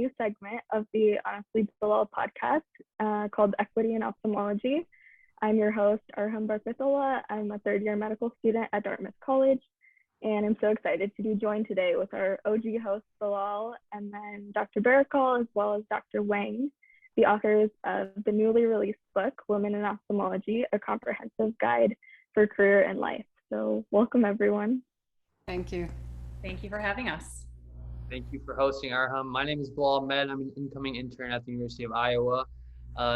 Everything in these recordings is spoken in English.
new segment of the Honestly Bilal podcast called Equity in Ophthalmology. I'm your host, Arham Barkatullah. I'm a third-year medical student at Dartmouth College, and I'm so excited to be joined today with our OG host, Bilal, and then Dr. Berrocal, as well as Dr. Weng, the authors of the newly released book, Women in Ophthalmology, a comprehensive guide for career and life. So welcome, everyone. Thank you. Thank you for having us. Thank you for hosting, Arham. My name is Bilal Ahmed. I'm an incoming intern at the University of Iowa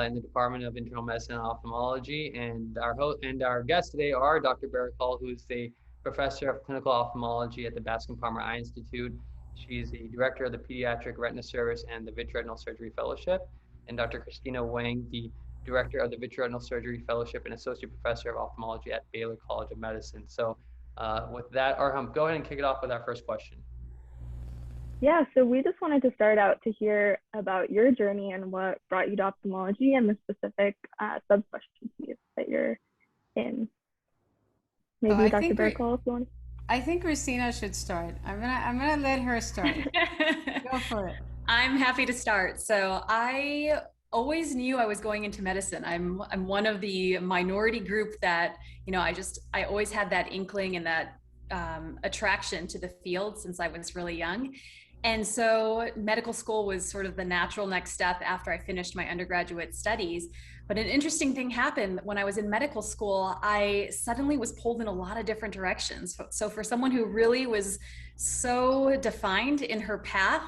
in the Department of Internal Medicine and Ophthalmology. And our guests today are Dr. Berrocal, who's the professor of clinical ophthalmology at the Bascom Palmer Eye Institute. She's the director of the Pediatric Retina Service and the Vitreoretinal Surgery Fellowship. And Dr. Christina Weng, the director of the Vitreoretinal Surgery Fellowship and associate professor of ophthalmology at Baylor College of Medicine. So with that, Arham, go ahead and kick it off with our first question. Yeah, so we just wanted to start out to hear about your journey and what brought you to ophthalmology and the specific subspecialties that you're in. Maybe Dr. Berrocal, if you want. I think Christina should start. I'm gonna let her start. Go for it. I'm happy to start. So I always knew I was going into medicine. I'm one of the minority group that, I always had that inkling and that attraction to the field since I was really young. And so medical school was sort of the natural next step after I finished my undergraduate studies. But an interesting thing happened when I was in medical school. I suddenly was pulled in a lot of different directions. So for someone who really was so defined in her path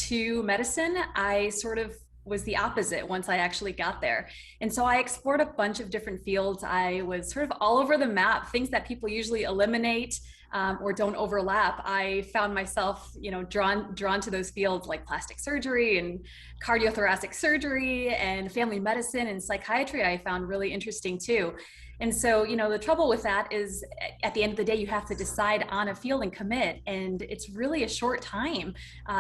to medicine, I sort of was the opposite once I actually got there. And so I explored a bunch of different fields. I was sort of all over the map, things that people usually eliminate or don't overlap. I found myself, drawn to those fields like plastic surgery and cardiothoracic surgery and family medicine and psychiatry. I found really interesting too. And so, the trouble with that is at the end of the day, you have to decide on a field and commit. And it's really a short time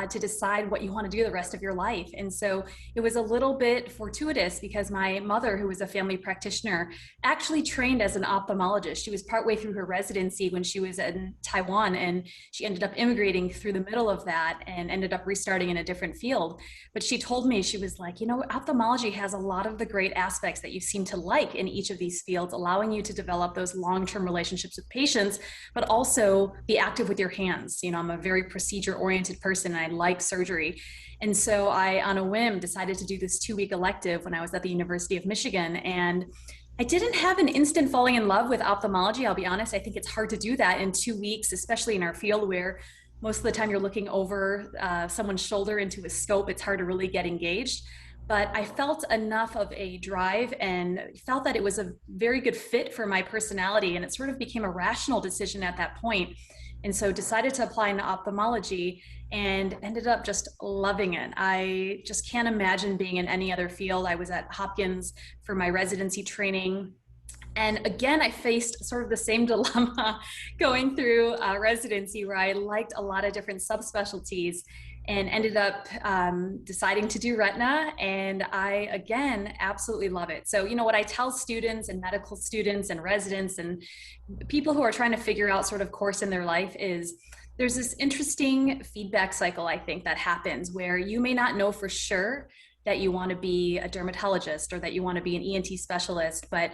to decide what you want to do the rest of your life. And so it was a little bit fortuitous because my mother, who was a family practitioner, actually trained as an ophthalmologist. She was partway through her residency when she was in Taiwan, and she ended up immigrating through the middle of that and ended up restarting in a different field. But she told me, she was like, ophthalmology has a lot of the great aspects that you seem to like in each of these fields, allowing you to develop those long-term relationships with patients, but also be active with your hands. I'm a very procedure-oriented person and I like surgery. And so I, on a whim, decided to do this 2-week elective when I was at the University of Michigan. And I didn't have an instant falling in love with ophthalmology. I'll be honest, I think it's hard to do that in 2 weeks, especially in our field where most of the time you're looking over someone's shoulder into a scope. It's hard to really get engaged. But I felt enough of a drive and felt that it was a very good fit for my personality. And it sort of became a rational decision at that point. And so decided to apply into ophthalmology and ended up just loving it. I just can't imagine being in any other field. I was at Hopkins for my residency training. And again, I faced sort of the same dilemma going through residency where I liked a lot of different subspecialties and ended up deciding to do retina. And I, again, absolutely love it. So, what I tell students and medical students and residents and people who are trying to figure out sort of course in their life is there's this interesting feedback cycle, I think, that happens where you may not know for sure that you want to be a dermatologist or that you want to be an ENT specialist, but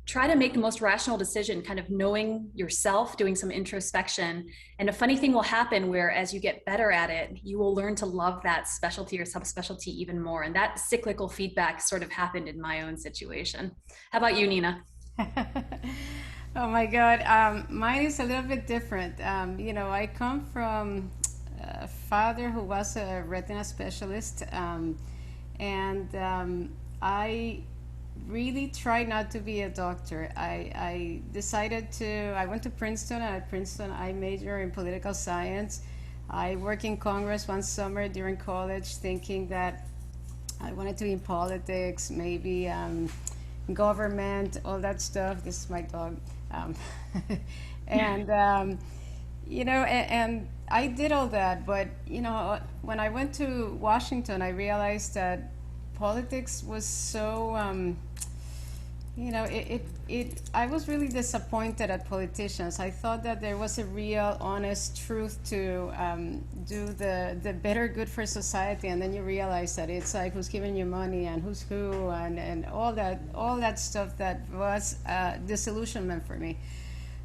try to make the most rational decision, kind of knowing yourself, doing some introspection. And a funny thing will happen where as you get better at it, you will learn to love that specialty or subspecialty even more. And that cyclical feedback sort of happened in my own situation. How about you, Nina? Oh my God, mine is a little bit different. I come from a father who was a retina specialist, and I really tried not to be a doctor. I went to Princeton, and at Princeton I majored in political science. I worked in Congress one summer during college thinking that I wanted to be in politics, maybe government, all that stuff. This is my dog. And I did all that, but when I went to Washington, I realized that politics was so I was really disappointed at politicians. I thought that there was a real, honest truth to do the better good for society, and then you realize that it's like who's giving you money and who's who, and all that stuff that was disillusionment for me.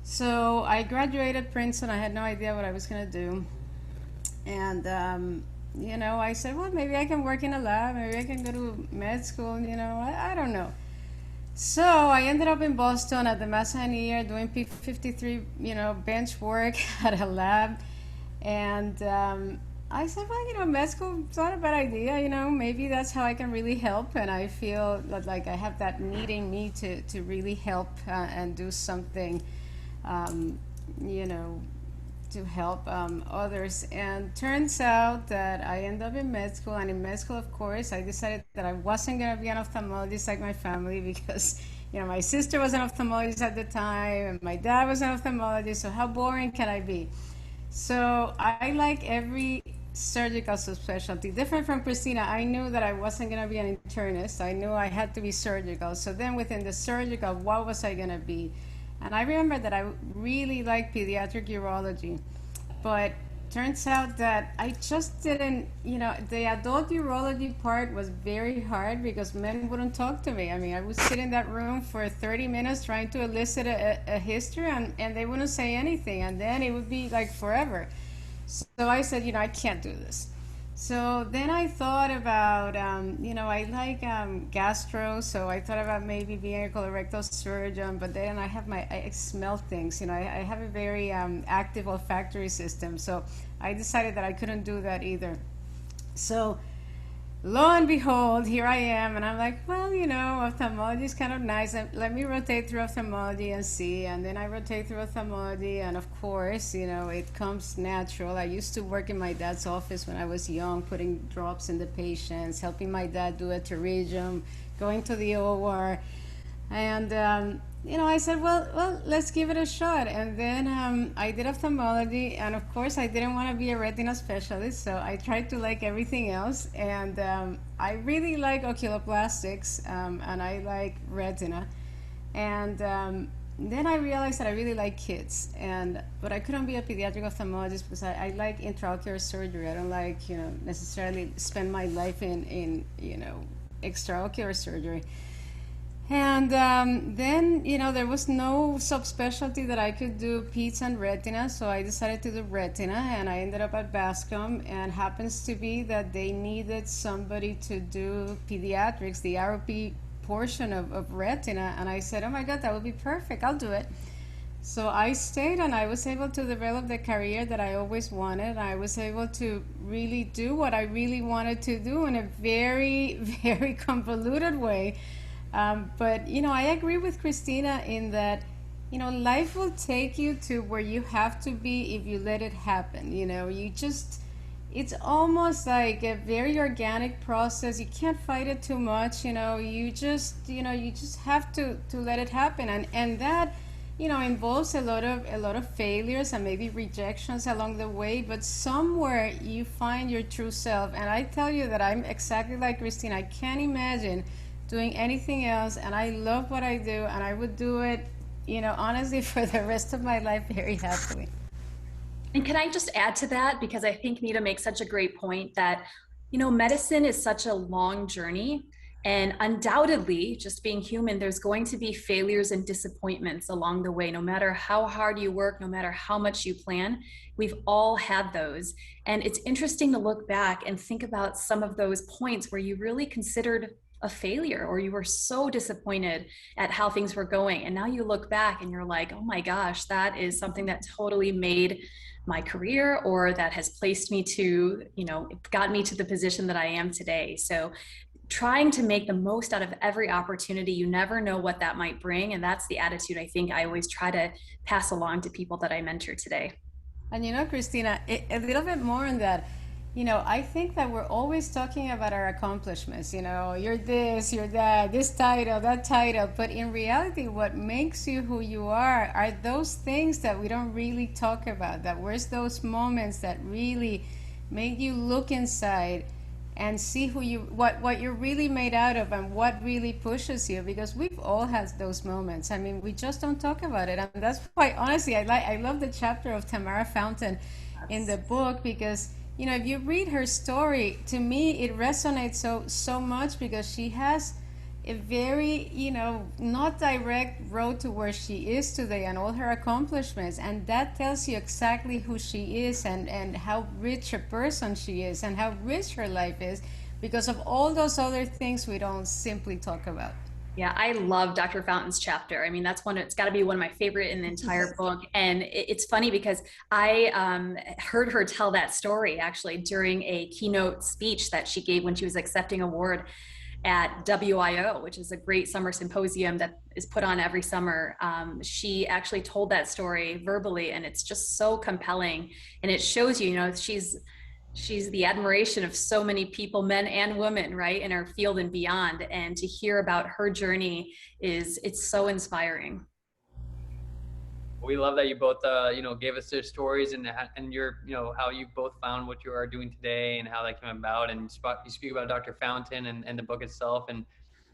So I graduated Princeton. I had no idea what I was going to do, and I said, well, maybe I can work in a lab, maybe I can go to med school. I don't know. So I ended up in Boston at the Mass Pioneer doing P53, bench work at a lab. And I said, well, med school is not a bad idea, maybe that's how I can really help. And I feel like I have that needing me to really help and do something, to help others. And turns out that I ended up in med school, and in med school, of course, I decided that I wasn't going to be an ophthalmologist like my family, because my sister was an ophthalmologist at the time and my dad was an ophthalmologist, so how boring can I be? So I like every surgical subspecialty. Different from Christina, I knew that I wasn't going to be an internist. I knew I had to be surgical. So then within the surgical, what was I going to be? And I remember that I really liked pediatric urology, but turns out that I just didn't, the adult urology part was very hard because men wouldn't talk to me. I mean, I would sit in that room for 30 minutes trying to elicit a history, and they wouldn't say anything, and then it would be like forever. So I said, I can't do this. So then I thought about, I like gastro, so I thought about maybe being a colorectal surgeon, but then I smell things, I have a very active olfactory system, so I decided that I couldn't do that either. So lo and behold, here I am, and I'm like, well, ophthalmology is kind of nice. Let me rotate through ophthalmology and see. And then I rotate through ophthalmology, and of course, it comes natural. I used to work in my dad's office when I was young, putting drops in the patients, helping my dad do a pterygium, going to the OR. And, I said, well, let's give it a shot. And then I did ophthalmology, and of course I didn't want to be a retina specialist, so I tried to like everything else. And I really like oculoplastics, and I like retina. And then I realized that I really like kids, but I couldn't be a pediatric ophthalmologist because I like intraocular surgery. I don't like, necessarily spend my life in extraocular surgery. And then, there was no subspecialty that I could do peds and retina, so I decided to do retina, and I ended up at Bascom, and happens to be that they needed somebody to do pediatrics, the ROP portion of retina, and I said, oh my God, that would be perfect, I'll do it. So I stayed, and I was able to develop the career that I always wanted. I was able to really do what I really wanted to do in a very, very convoluted way. But I agree with Christina in that life will take you to where you have to be if you let it happen. It's almost like a very organic process. You can't fight it too much. You just have to let it happen, and that involves a lot of failures and maybe rejections along the way, but somewhere you find your true self. And I tell you that I'm exactly like Christina. I can't imagine doing anything else, and I love what I do, and I would do it, honestly, for the rest of my life very happily. And can I just add to that, because I think Nita makes such a great point that, medicine is such a long journey, and undoubtedly, just being human, there's going to be failures and disappointments along the way. No matter how hard you work, no matter how much you plan, we've all had those. And it's interesting to look back and think about some of those points where you really considered a failure, or you were so disappointed at how things were going, and now you look back and you're like, oh my gosh, that is something that totally made my career, or that has placed me to, got me to the position that I am today. So trying to make the most out of every opportunity. You never know what that might bring, and that's the attitude I think I always try to pass along to people that I mentor today. And Christina, a little bit more on that. I think that we're always talking about our accomplishments. You're this, you're that, this title, that title. But in reality, what makes you who you are those things that we don't really talk about. That where's those moments that really made you look inside and see who you, what you're really made out of and what really pushes you, because we've all had those moments. I mean, we just don't talk about it. And that's why, honestly, I love the chapter of Tamara Fountain in the book, because, you know, if you read her story, to me, it resonates so much, because she has a very, you know, not direct road to where she is today and all her accomplishments. And that tells you exactly who she is and how rich a person she is and how rich her life is, because of all those other things we don't simply talk about. Yeah, I love Dr. Fountain's chapter. I mean, that's one, it's got to be one of my favorite in the entire book. And it's funny because I heard her tell that story actually during a keynote speech that she gave when she was accepting an award at WIO, which is a great summer symposium that is put on every summer. She actually told that story verbally, and it's just so compelling. And it shows you, you know, she's the admiration of so many people, men and women, right, in our field and beyond. And to hear about her journey it's so inspiring. We love that you both, you know, gave us their stories and your, you know, how you both found what you are doing today and how that came about. And you speak about Dr. Fountain and the book itself. And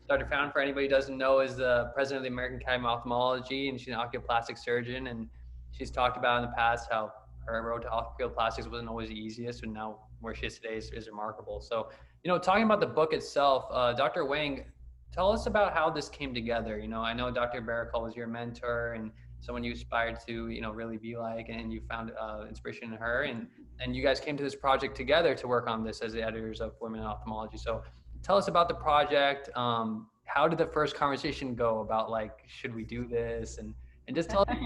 Dr. Fountain, for anybody who doesn't know, is the president of the American Academy of Ophthalmology, and she's an oculoplastic surgeon. And she's talked about in the past how her road to oculoplastics wasn't always the easiest, and now where she is today is remarkable. So, you know, talking about the book itself, Dr. Weng, tell us about how this came together. You know, I know Dr. Berrocal was your mentor and someone you aspired to, you know, really be like, and you found inspiration in her, and you guys came to this project together to work on this as the editors of Women in Ophthalmology. So tell us about the project. How did the first conversation go about, like, should we do this? And just tell us.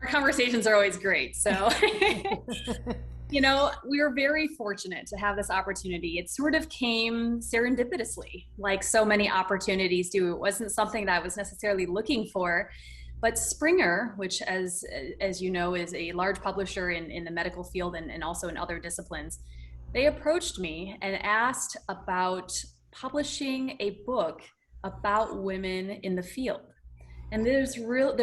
Our conversations are always great. So, you know, we were very fortunate to have this opportunity. It sort of came serendipitously, like so many opportunities do. It wasn't something that I was necessarily looking for, but Springer, which as you know, is a large publisher in the medical field and also in other disciplines, they approached me and asked about publishing a book about women in the field. And there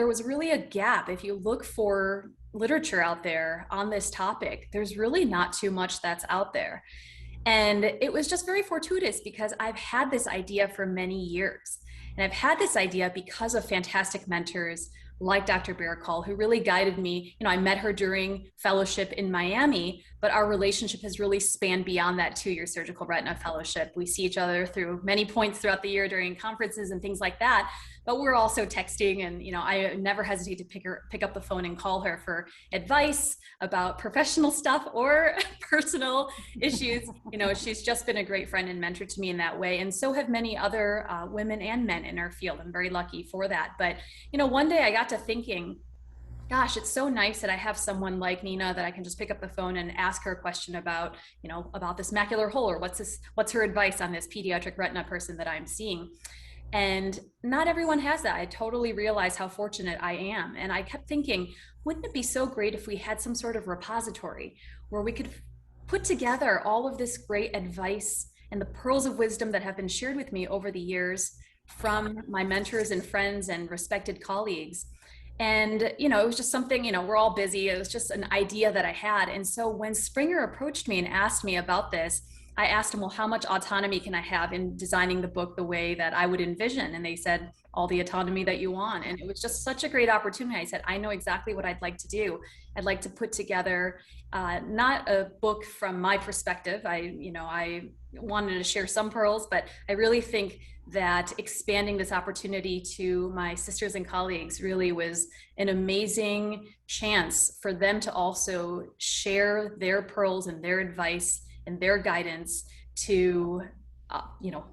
was really a gap. If you look for literature out there on this topic, there's really not too much that's out there. And it was just very fortuitous because I've had this idea for many years. And I've had this idea because of fantastic mentors like Dr. Berrocal, who really guided me. You know, I met her during fellowship in Miami, but our relationship has really spanned beyond that 2-year surgical retina fellowship. We see each other through many points throughout the year during conferences and things like that. But we're also texting, and, you know, I never hesitate to pick up the phone and call her for advice about professional stuff or personal issues. You know, she's just been a great friend and mentor to me in that way. And so have many other women and men in our field. I'm very lucky for that. But, you know, one day I got to thinking, gosh, it's so nice that I have someone like Nina that I can just pick up the phone and ask her a question about, you know, about this macular hole, or what's her advice on this pediatric retina person that I'm seeing. And not everyone has that. I totally realize how fortunate I am. And I kept thinking, wouldn't it be so great if we had some sort of repository where we could put together all of this great advice and the pearls of wisdom that have been shared with me over the years from my mentors and friends and respected colleagues. And, you know, it was just something, you know, we're all busy. It was just an idea that I had. And so when Springer approached me and asked me about this, I asked him, well, how much autonomy can I have in designing the book the way that I would envision? And they said, all the autonomy that you want. And it was just such a great opportunity. I said, I know exactly what I'd like to do. I'd like to put together not a book from my perspective. I wanted to share some pearls, but I really think that expanding this opportunity to my sisters and colleagues really was an amazing chance for them to also share their pearls and their advice and their guidance to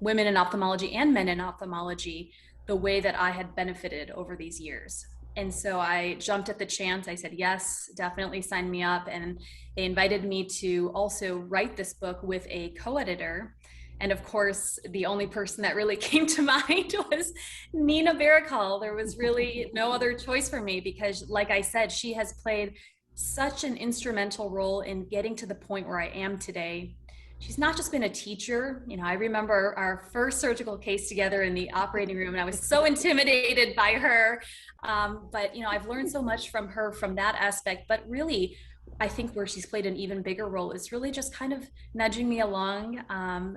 women in ophthalmology and men in ophthalmology the way that I had benefited over these years. And so I jumped at the chance. I said, yes, definitely sign me up. And they invited me to also write this book with a co-editor. And of course, the only person that really came to mind was Audina Berrocal. There was really no other choice for me because, like I said, she has played such an instrumental role in getting to the point where I am today. She's not just been a teacher. You know, I remember our first surgical case together in the operating room, and I was so intimidated by her. But, you know, I've learned so much from her from that aspect. But really, I think where she's played an even bigger role is really just kind of nudging me along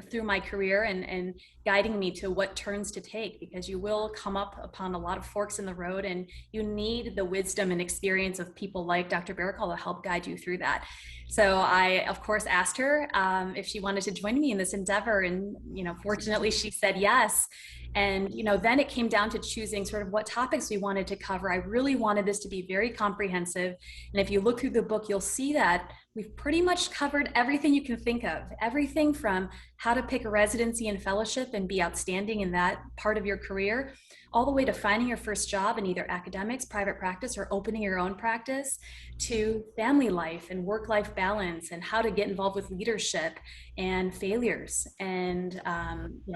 through my career and guiding me to what turns to take, because you will come up upon a lot of forks in the road, and you need the wisdom and experience of people like Dr. Berrocal to help guide you through that. So I, of course, asked her if she wanted to join me in this endeavor, and fortunately, she said yes. And then it came down to choosing sort of what topics we wanted to cover. I really wanted this to be very comprehensive, and if you look through the book, you'll see that we've pretty much covered everything you can think of. Everything from how to pick a residency and fellowship and be outstanding in that part of your career, all the way to finding your first job in either academics, private practice, or opening your own practice, to family life and work-life balance, and how to get involved with leadership and failures, and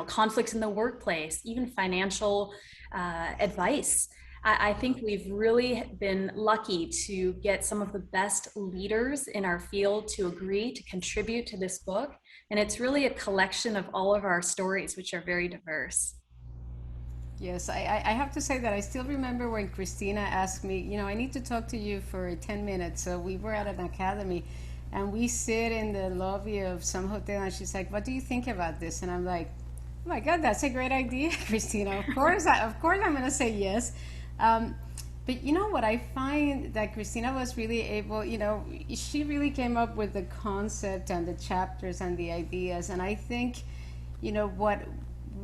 conflicts in the workplace, even financial advice. I think we've really been lucky to get some of the best leaders in our field to agree to contribute to this book. And it's really a collection of all of our stories, which are very diverse. Yes, I have to say that I still remember when Christina asked me, I need to talk to you for 10 minutes. So we were at an academy and we sit in the lobby of some hotel, and she's like, what do you think about this? And I'm like, oh my God, that's a great idea, Christina. Of course I'm going to say yes. But what I find that Christina was really able, she really came up with the concept and the chapters and the ideas. And I think,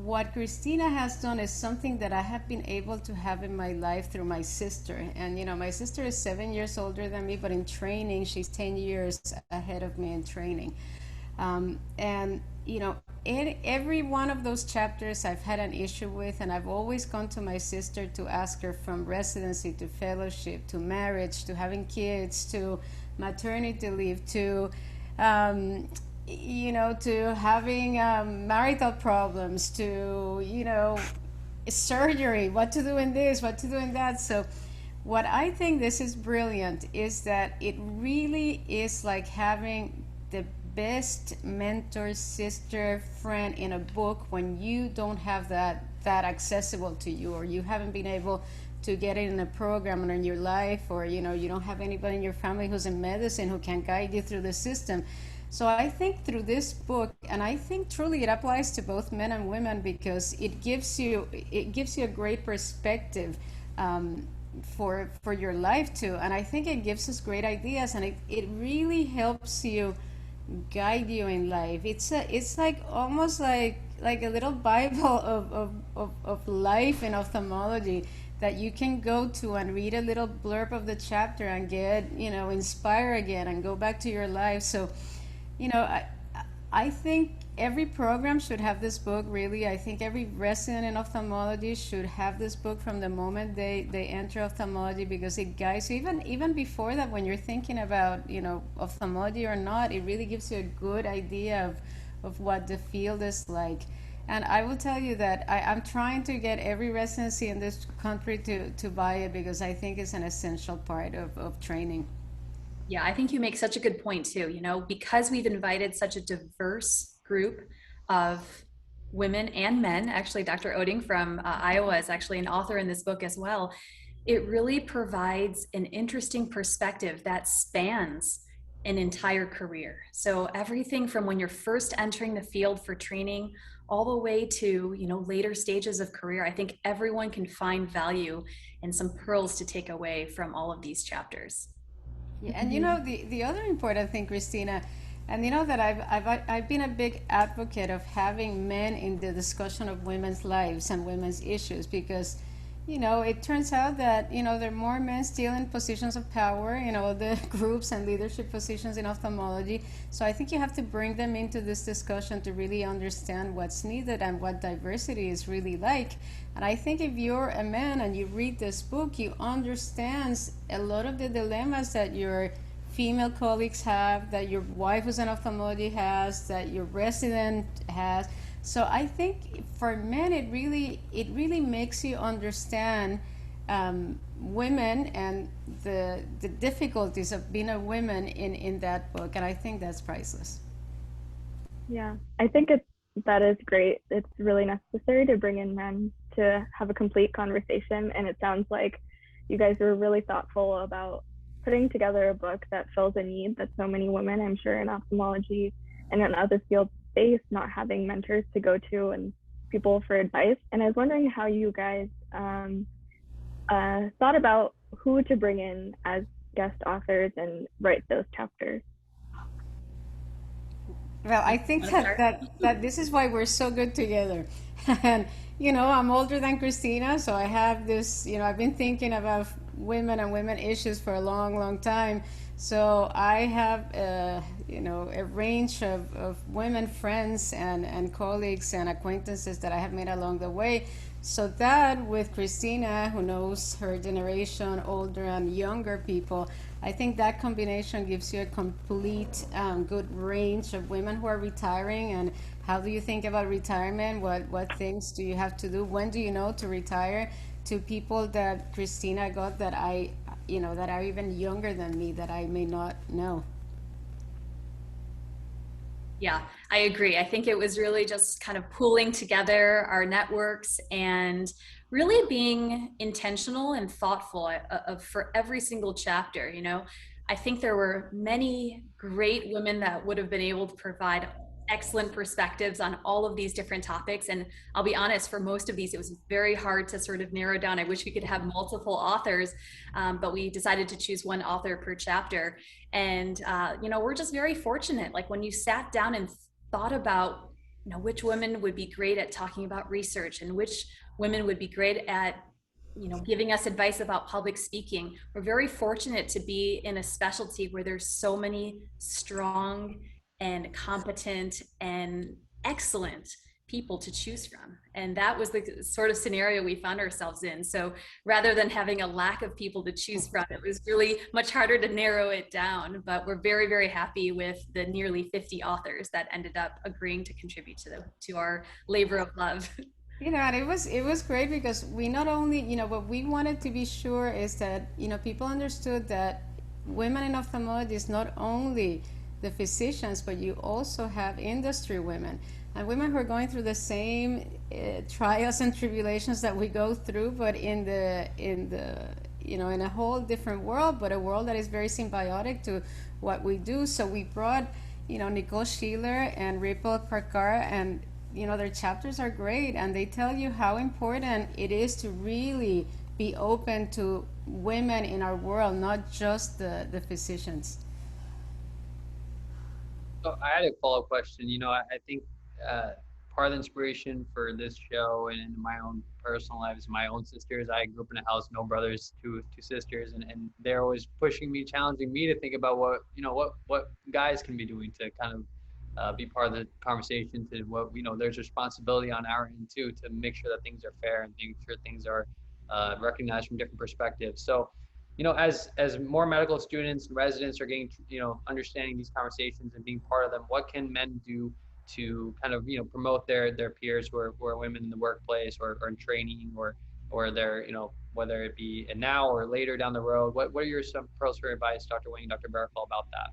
what Christina has done is something that I have been able to have in my life through my sister. And, my sister is 7 years older than me, but in training, she's 10 years ahead of me in training. And in every one of those chapters I've had an issue with, and I've always gone to my sister to ask her, from residency to fellowship to marriage to having kids to maternity leave to to having marital problems to surgery, what to do in this, what to do in that. So what I think this is brilliant is that it really is like having the best mentor, sister, friend in a book when you don't have that accessible to you, or you haven't been able to get it in a program or in your life, or you don't have anybody in your family who's in medicine who can guide you through the system. So I think through this book, and I think truly it applies to both men and women, because it gives you a great perspective for your life too. And I think it gives us great ideas, and it really helps you guide you in life. It's like almost like a little Bible of life in ophthalmology that you can go to and read a little blurb of the chapter and get inspired again and go back to your life. So I think every program should have this book, really. I think every resident in ophthalmology should have this book from the moment they enter ophthalmology, because it guides you even before that, when you're thinking about ophthalmology or not. It really gives you a good idea of what the field is like. And I will tell you that I'm trying to get every residency in this country to buy it, because I think it's an essential part of training. Yeah, I think you make such a good point too. Because we've invited such a diverse group of women and men. Actually, Dr. Oding from Iowa is actually an author in this book as well. It really provides an interesting perspective that spans an entire career. So everything from when you're first entering the field for training all the way to later stages of career. I think everyone can find value and some pearls to take away from all of these chapters. Yeah, and the other important thing, Christina, and that I've been a big advocate of having men in the discussion of women's lives and women's issues, because it turns out that there are more men still in positions of power, the groups and leadership positions in ophthalmology. So I think you have to bring them into this discussion to really understand what's needed and what diversity is really like. And I think if you're a man and you read this book, you understand a lot of the dilemmas that your female colleagues have, that your wife who's in ophthalmology has, that your resident has. So I think for men, it really makes you understand women and the difficulties of being a woman in that book, and I think that's priceless. Yeah, I think that is great. It's really necessary to bring in men to have a complete conversation, and it sounds like you guys were really thoughtful about putting together a book that fills a need that so many women, I'm sure, in ophthalmology and in other fields face, not having mentors to go to and people for advice. And I was wondering how you guys thought about who to bring in as guest authors and write those chapters. Well, I think that this is why we're so good together. And, I'm older than Christina, so I have this, I've been thinking about women and women issues for a long, long time. So I have, a range of women friends and colleagues and acquaintances that I have made along the way. So that with Christina, who knows her generation, older and younger people, I think that combination gives you a complete good range of women who are retiring. And how do you think about retirement? What things do you have to do? When do you know to retire? To people that Christina got that that are even younger than me that I may not know. Yeah, I agree. I think it was really just kind of pooling together our networks and really being intentional and thoughtful for every single chapter. I think there were many great women that would have been able to provide excellent perspectives on all of these different topics. And I'll be honest, for most of these, it was very hard to sort of narrow down. I wish we could have multiple authors, but we decided to choose one author per chapter. And, we're just very fortunate. Like when you sat down and thought about, which women would be great at talking about research and which women would be great at giving us advice about public speaking. We're very fortunate to be in a specialty where there's so many strong and competent and excellent people to choose from. And that was the sort of scenario we found ourselves in. So rather than having a lack of people to choose from, it was really much harder to narrow it down. But we're very, very happy with the nearly 50 authors that ended up agreeing to contribute to our labor of love. And it was great because we not only, what we wanted to be sure is that, people understood that women in ophthalmology is not only the physicians, but you also have industry women and women who are going through the same trials and tribulations that we go through, but in a whole different world, but a world that is very symbiotic to what we do. So we brought, Nicole Schiller and Ripple Karkar, and their chapters are great, and they tell you how important it is to really be open to women in our world, not just the physicians. So I had a follow-up question. I think part of the inspiration for this show and in my own personal lives, my own sisters, I grew up in a house, no brothers, two sisters, and they're always pushing me, challenging me to think about what guys can be doing to kind of be part of the conversation, to what, there's responsibility on our end too, to make sure that things are fair and make sure things are recognized from different perspectives. So, as more medical students and residents are getting, understanding these conversations and being part of them, what can men do to kind of, promote their peers who are women in the workplace or in training or they're, whether it be now or later down the road? What are some pearls for advice, Dr. Weng and Dr. Berrocal, about that?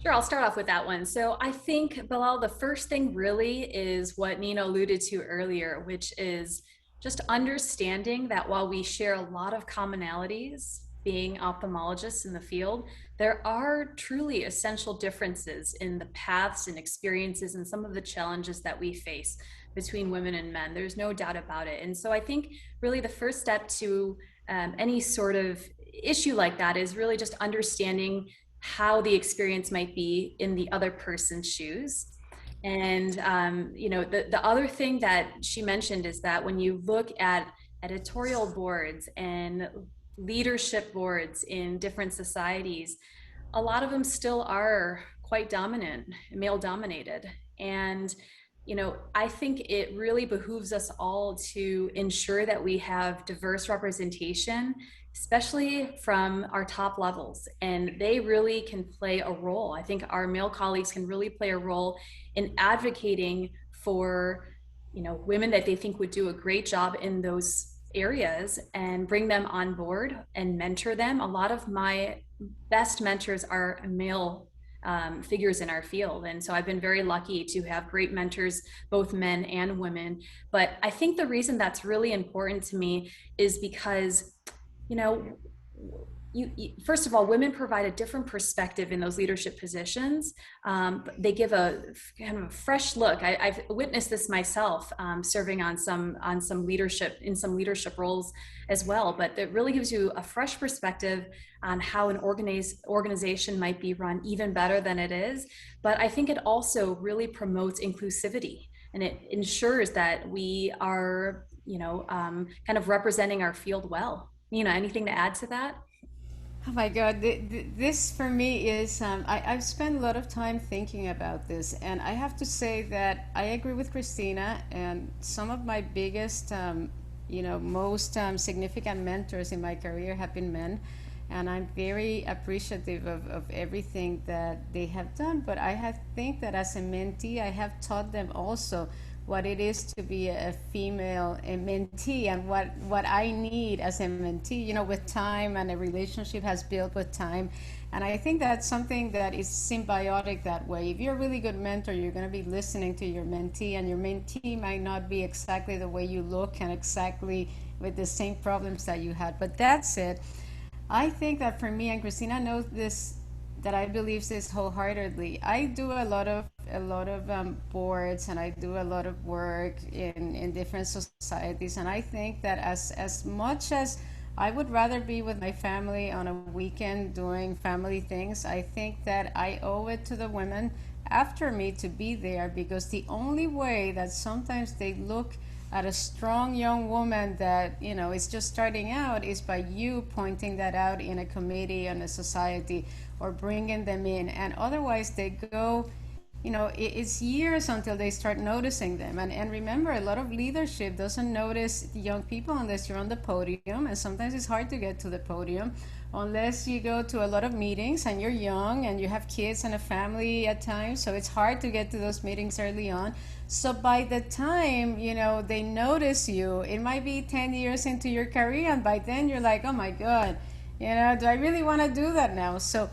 Sure, I'll start off with that one. So I think, Bilal, the first thing really is what Nina alluded to earlier, which is just understanding that while we share a lot of commonalities being ophthalmologists in the field, there are truly essential differences in the paths and experiences and some of the challenges that we face between women and men. There's no doubt about it. And so I think really the first step to any sort of issue like that is really just understanding how the experience might be in the other person's shoes. And the other thing that she mentioned is that when you look at editorial boards and leadership boards in different societies, a lot of them still are quite dominant, male dominated. And I think it really behooves us all to ensure that we have diverse representation, especially from our top levels. And they really can play a role. I think our male colleagues can really play a role in advocating for, women that they think would do a great job in those areas and bring them on board and mentor them. A lot of my best mentors are male figures in our field. And so I've been very lucky to have great mentors, both men and women. But I think the reason that's really important to me is because, first of all, women provide a different perspective in those leadership positions. They give a kind of a fresh look. I've witnessed this myself, serving on some leadership roles as well. But it really gives you a fresh perspective on how an organization might be run even better than it is. But I think it also really promotes inclusivity, and it ensures that we are, kind of representing our field well. Anything to add to that? Oh my God, this for me is, I've spent a lot of time thinking about this, and I have to say that I agree with Christina, and some of my biggest, most significant mentors in my career have been men, and I'm very appreciative of everything that they have done, but think that as a mentee, I have taught them also what it is to be a female mentee, and what I need as a mentee, with time, and a relationship has built with time. And I think that's something that is symbiotic that way. If you're a really good mentor, you're going to be listening to your mentee, and your mentee might not be exactly the way you look and exactly with the same problems that you had. But that's it. I think that for me, and Christina knows this, that I believe this wholeheartedly. I do a lot of boards, and I do a lot of work in different societies, and I think that as much as I would rather be with my family on a weekend doing family things, I think that I owe it to the women after me to be there, because the only way that sometimes they look at a strong young woman that is just starting out is by you pointing that out in a committee, in a society, or bringing them in. And otherwise they go, it's years until they start noticing them. And remember, a lot of leadership doesn't notice young people unless you're on the podium, and sometimes it's hard to get to the podium unless you go to a lot of meetings and you're young and you have kids and a family at times, so it's hard to get to those meetings early on. So by the time they notice you, it might be 10 years into your career, and by then you're like, oh my God, do I really want to do that now? So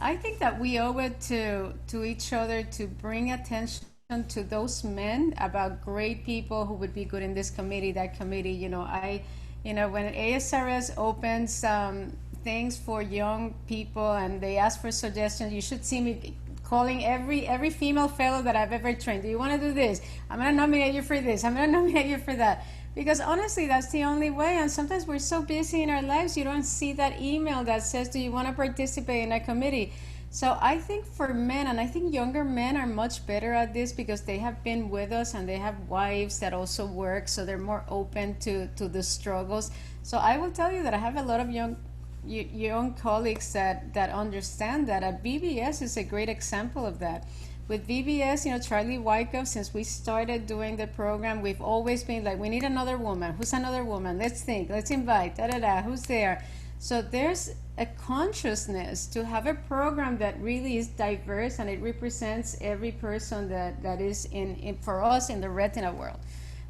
I think that we owe it to each other to bring attention to those men about great people who would be good in this committee, that committee. When ASRS opens things for young people and they ask for suggestions, you should see me calling every female fellow that I've ever trained. Do you want to do this? I'm going to nominate you for this. I'm going to nominate you for that. Because honestly, that's the only way. And sometimes we're so busy in our lives, you don't see that email that says, do you want to participate in a committee? So I think for men, and I think younger men are much better at this because they have been with us and they have wives that also work, so they're more open to the struggles. So I will tell you that I have a lot of young colleagues that understand that. BBS is a great example of that. With VBS, Charlie Wyckoff, since we started doing the program, we've always been like, we need another woman. Who's another woman? Let's think, let's invite, who's there? So there's a consciousness to have a program that really is diverse, and it represents every person that is in for us in the retina world.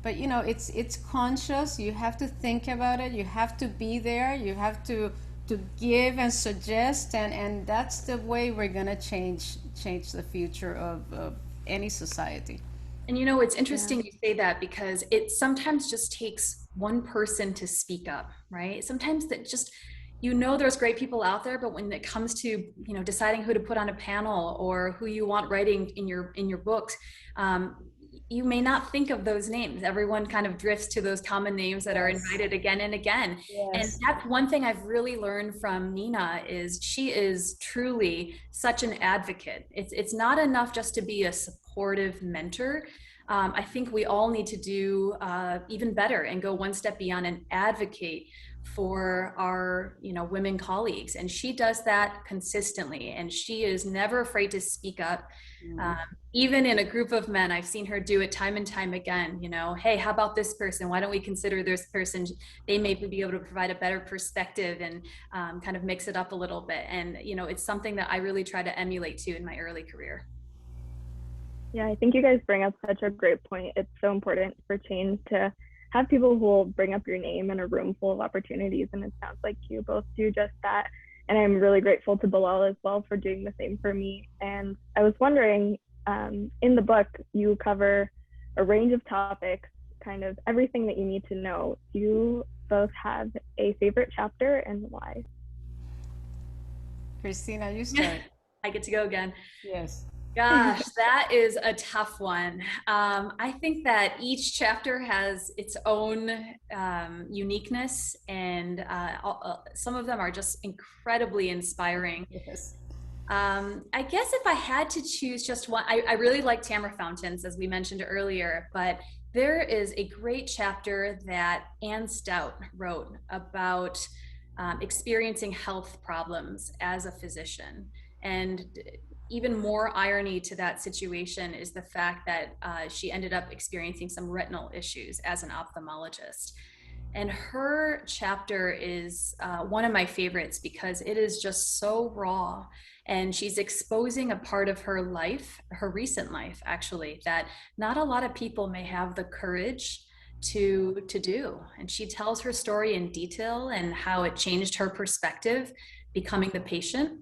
But it's conscious. You have to think about it. You have to be there. You have to give and suggest, and that's the way we're gonna change the future of any society. And it's interesting you say that, because it sometimes just takes one person to speak up, right? Sometimes that just, there's great people out there, but when it comes to deciding who to put on a panel or who you want writing in your books, you may not think of those names. Everyone kind of drifts to those common names that are invited again and again. Yes. And that's one thing I've really learned from Nina, is she is truly such an advocate. It's not enough just to be a supportive mentor. I think we all need to do even better and go one step beyond and advocate for our women colleagues, and she does that consistently, and she is never afraid to speak up. Even in a group of men, I've seen her do it time and time again. Hey, how about this person? Why don't we consider this person? They may be able to provide a better perspective and kind of mix it up a little bit. And it's something that I really try to emulate too in my early career. Yeah, I think you guys bring up such a great point. It's so important for change to have people who will bring up your name in a room full of opportunities, and it sounds like you both do just that. And I'm really grateful to Bilal as well for doing the same for me. And I was wondering, in the book, you cover a range of topics, kind of everything that you need to know. Do you both have a favorite chapter, and why? Christina, you start. I get to go again. Yes. Gosh, that is a tough one. I think that each chapter has its own uniqueness, and some of them are just incredibly inspiring. Yes. I guess if I had to choose just one, I really like Tamara Fountains, as we mentioned earlier, but there is a great chapter that Ann Stout wrote about experiencing health problems as a physician. And even more irony to that situation is the fact that she ended up experiencing some retinal issues as an ophthalmologist. And her chapter is one of my favorites because it is just so raw. And she's exposing a part of her life, her recent life, actually, that not a lot of people may have the courage to do. And she tells her story in detail and how it changed her perspective becoming the patient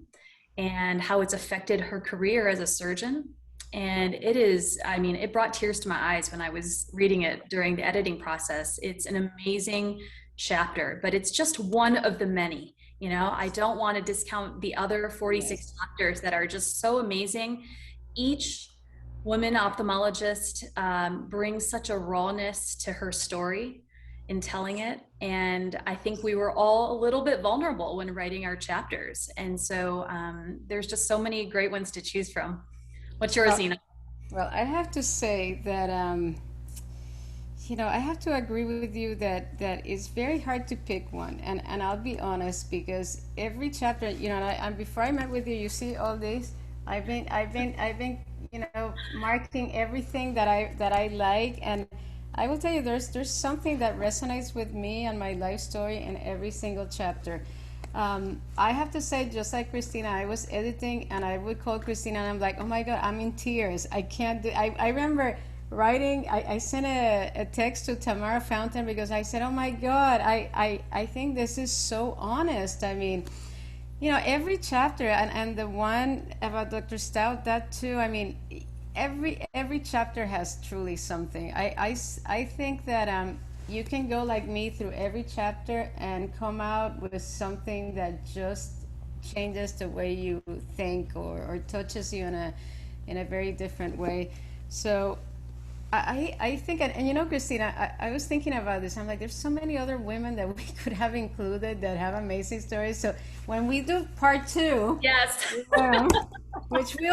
and how it's affected her career as a surgeon. And it is, I mean, it brought tears to my eyes when I was reading it during the editing process. It's an amazing chapter, but it's just one of the many. You know, I don't want to discount the other 46 chapters that are just so amazing. Each woman ophthalmologist brings such a rawness to her story in telling it. And I think we were all a little bit vulnerable when writing our chapters. And so there's just so many great ones to choose from. What's yours, Zena? Well, I have to say that, you know, I have to agree with you that it's very hard to pick one. And I'll be honest, because every chapter, you know, and before I met with you, you see all this, I've been, you know, marking everything that I like. And I will tell you, there's something that resonates with me and my life story in every single chapter. I have to say, just like Christina, I was editing and I would call Christina and I'm like, oh my God, I'm in tears. I can't do, I remember writing, I sent a text to Tamara Fountain because I said, oh my God, I think this is so honest. I mean, you know, every chapter and the one about Dr. Stout, that too, I mean, every chapter has truly something. I think that you can go like me through every chapter and come out with something that just changes the way you think or touches you in a very different way. So I think, and you know, Christina, I was thinking about this. I'm like, there's so many other women that we could have included that have amazing stories. So when we do part 2, yes, which we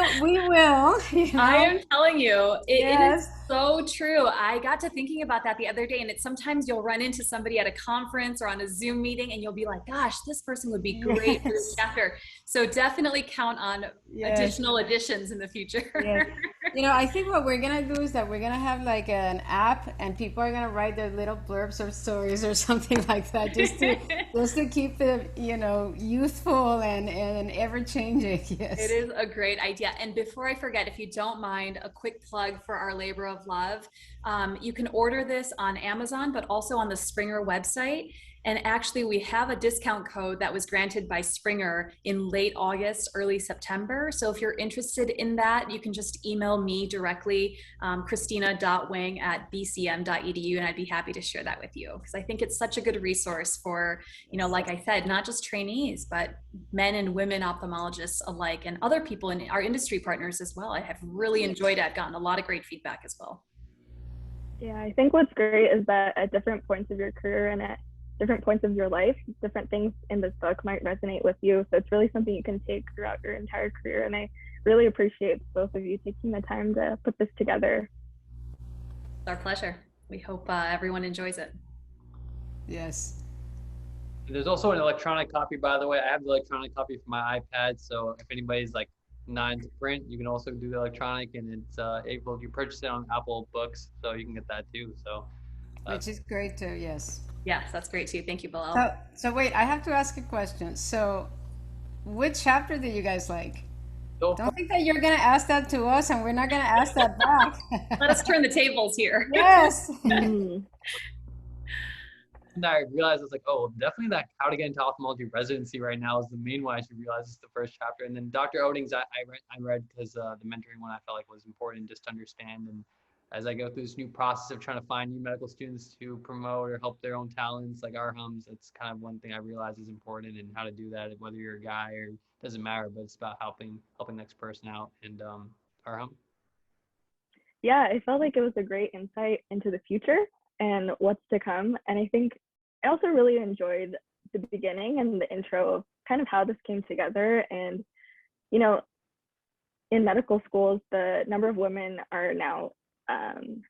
will. You know? I am telling you, it Yes. is so true. I got to thinking about that the other day, and it's sometimes you'll run into somebody at a conference or on a Zoom meeting, and you'll be like, "Gosh, this person would be great for this chapter." So definitely count on additional additions in the future. Yes. You know, I think what we're gonna do is that we're gonna have like an app, and people are gonna write their little blurbs or stories or something like that, just to keep it, you know, youthful and ever changing. Yes. It is a great idea. And before I forget, if you don't mind, a quick plug for our labor of love. You can order this on Amazon, but also on the Springer website. And actually, we have a discount code that was granted by Springer in late August, early September. So if you're interested in that, you can just email me directly, christina.weng@bcm.edu, and I'd be happy to share that with you. Because I think it's such a good resource for, you know, like I said, not just trainees, but men and women ophthalmologists alike, and other people in our industry partners as well. I have really enjoyed it. I've gotten a lot of great feedback as well. Yeah, I think what's great is that at different points of your career and at different points of your life, different things in this book might resonate with you. So it's really something you can take throughout your entire career. And I really appreciate both of you taking the time to put this together. It's our pleasure. We hope everyone enjoys it. Yes. There's also an electronic copy, by the way. I have the electronic copy for my iPad. So if anybody's like not into print, you can also do the electronic, and it's able, you purchase it on Apple Books, so you can get that too. So Which is great too, yes. Yes, that's great too. Thank you, Bilal. So wait, I have to ask a question. So which chapter do you guys like? Don't think that you're going to ask that to us and we're not going to ask that back. Let us turn the tables here. Yes. And I realized, I was like, oh, definitely that How to Get into Ophthalmology residency right now is the main one I should realize is the first chapter. And then Dr. Oetting's I read because the mentoring one I felt like was important just to understand. And as I go through this new process of trying to find new medical students to promote or help their own talents, like our hums, it's kind of one thing I realize is important, and how to do that, whether you're a guy or doesn't matter, but it's about helping the next person out. And our hum. Yeah, I felt like it was a great insight into the future and what's to come. And I think I also really enjoyed the beginning and the intro of kind of how this came together. And, you know, in medical schools, the number of women are now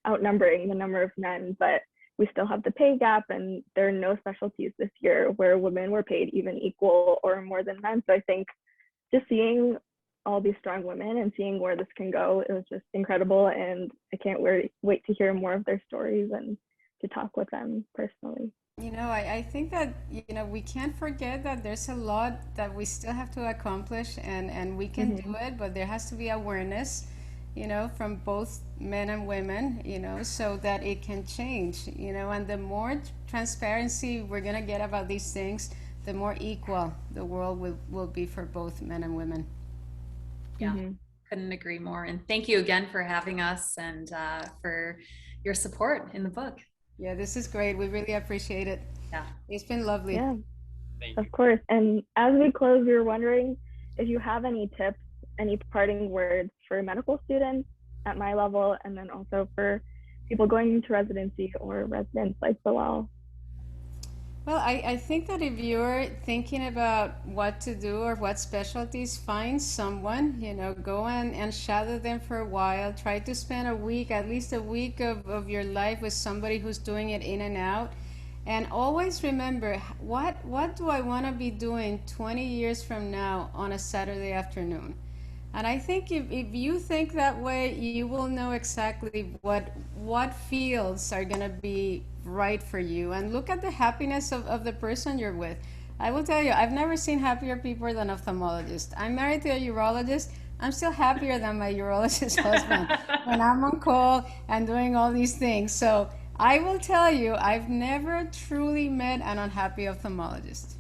outnumbering the number of men, but we still have the pay gap, and there are no specialties this year where women were paid even equal or more than men. So I think just seeing all these strong women and seeing where this can go, it was just incredible. And I can't wait to hear more of their stories and to talk with them personally. You know, I think that, we can't forget that there's a lot that we still have to accomplish, and we can do it, but there has to be awareness, from both men and women, so that it can change, and the more transparency we're going to get about these things, the more equal the world will be for both men and women. Yeah, couldn't agree more. And thank you again for having us, and for your support in the book. Yeah, this is great. We really appreciate it. Yeah. It's been lovely. Yeah, of course. And as we close, we were wondering if you have any tips, any parting words for medical students at my level, and then also for people going into residency or residents like Bilal. Well, I think that if you're thinking about what to do or what specialties, find someone, go and shadow them for a while. Try to spend at least a week of your life with somebody who's doing it in and out. And always remember, what do I want to be doing 20 years from now on a Saturday afternoon? And I think if you think that way, you will know exactly what fields are going to be right for you. And look at the happiness of the person you're with. I will tell you, I've never seen happier people than ophthalmologists. I'm married to a urologist. I'm still happier than my urologist husband when I'm on call and doing all these things. So I will tell you, I've never truly met an unhappy ophthalmologist.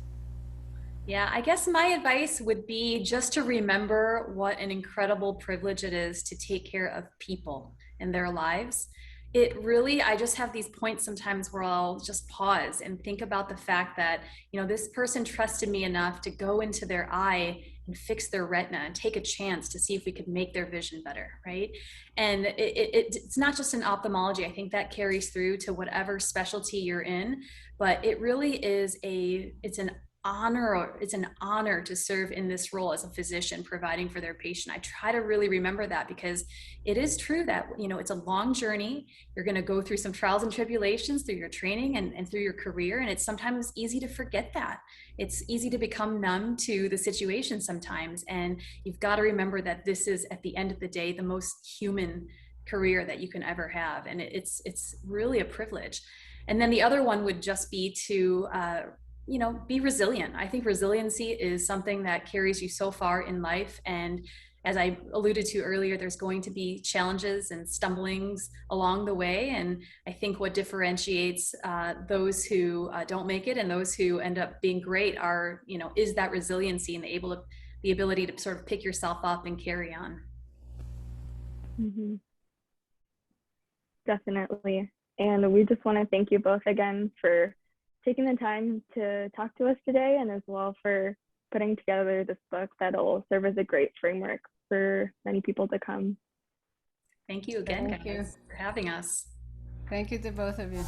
Yeah, I guess my advice would be just to remember what an incredible privilege it is to take care of people in their lives. It really, I just have these points sometimes where I'll just pause and think about the fact that, this person trusted me enough to go into their eye and fix their retina and take a chance to see if we could make their vision better, right? And it's not just in ophthalmology. I think that carries through to whatever specialty you're in, but it really is it's an honor to serve in this role as a physician, providing for their patient. I try to really remember that, because it is true that, it's a long journey. You're going to go through some trials and tribulations through your training and through your career. And it's sometimes easy to forget that. It's easy to become numb to the situation sometimes. And you've got to remember that this is, at the end of the day, the most human career that you can ever have. And it's really a privilege. And then the other one would just be to, be resilient. I think resiliency is something that carries you so far in life. And as I alluded to earlier, there's going to be challenges and stumblings along the way. And I think what differentiates those who don't make it and those who end up being great are, is that resiliency and the ability to sort of pick yourself up and carry on. Mm-hmm. Definitely. And we just want to thank you both again for taking the time to talk to us today, and as well for putting together this book that'll serve as a great framework for many people to come. Thank you again, guys, for having us. Thank you to both of you.